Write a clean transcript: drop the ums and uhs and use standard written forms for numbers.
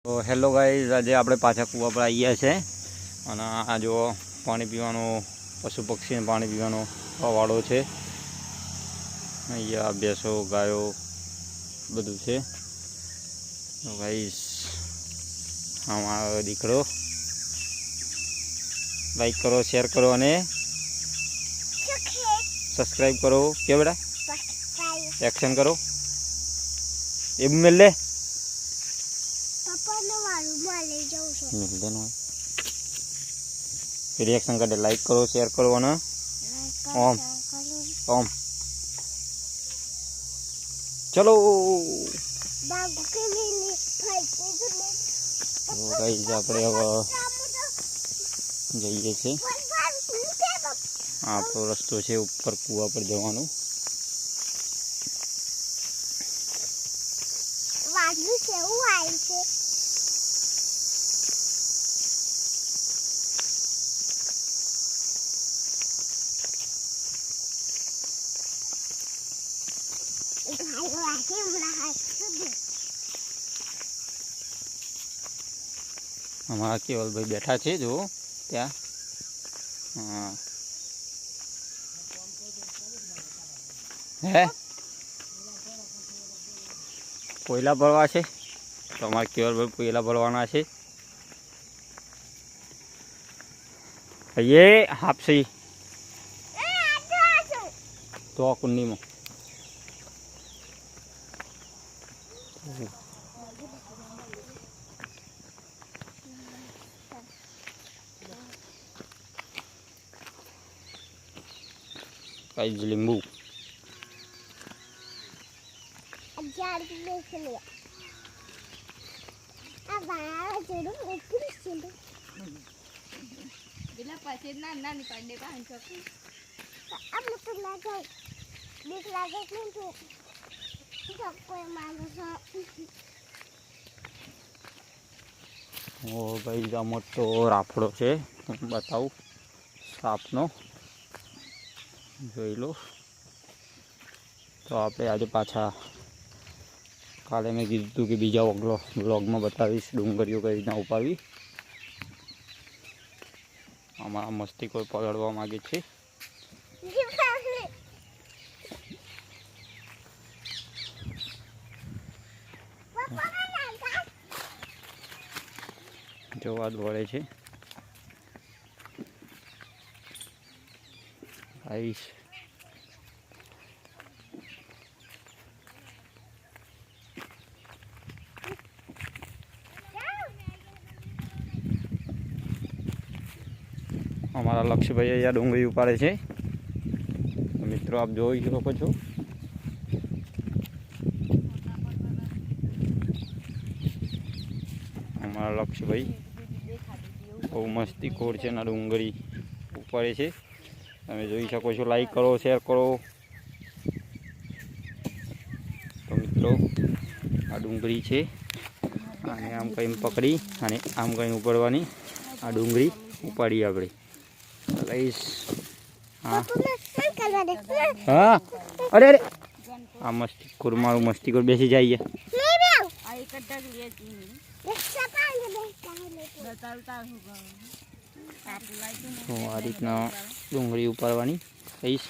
તો hello guys, આજે આપણે પાછા કૂવા પર આવ્યા છે અને આ જો પાણી પીવાનો પશુ પક્ષીને પાણી પીવાનો વાળો છે. અહીંયા ભેંસો ગાયો બધું છે. તો ગાઈઝ આમાં દીકરો લાઈક કરો, શેર કરો અને સબસ્ક્રાઈબ કરો. કે બેટા એક્શન કરો. એ મિલ લે रिएक्शन कर दे. लाइक करो, शेयर करो ना. ओम ओम चलो गाइस આપણે હવે જઈએ છે. આપણો રસ્તો છે ઉપર કૂવા પર જવાનો. વાદળું છે એવું આવ્યું છે. हमारा केवल भाई बैठा है जो त्या. हाँ है कोयला भरवा है तो हमारे केवल भाई कोयला भरवाना है. ये हाफ सही तो कुंडी में गाइस लींबू ओ भाई आ मोटो राफड़ो है बताऊँ सापनो જોઈ લો. તો આપણે આજે પાછા કાલે મેં કીધું હતું કે બીજા વ્લોગમાં બતાવીશ ડુંગળીઓ કઈ રીતના ઉપાડવી. આમાં મસ્તી કોઈ પકડવા માગે છે. જોવા જ વળે છે. आइस हमारा लक्ष्य भाई अँ डूंगरी उपाड़े छे. मित्रों आप जोई सको छो. हमारा लक्ष्य भाई बहु मस्तीखोर है. डूंगरी उपाड़े छे. તમે જોઈ શકો છો. લાઈક કરો, શેર કરો. તો મિત્રો આ ડુંગળી છે અને આમ કંઈ પકડી અને આમ કંઈ ઉપાડવાની. આ ડુંગળી ઉપાડી આપણે લઈશ. હા હા અરે અરે આ મસ્તીખોર મારું મસ્તીખોર બેસી જાય. તો આ રીતના ડુંગળી ઉપાડવાની કહીશ.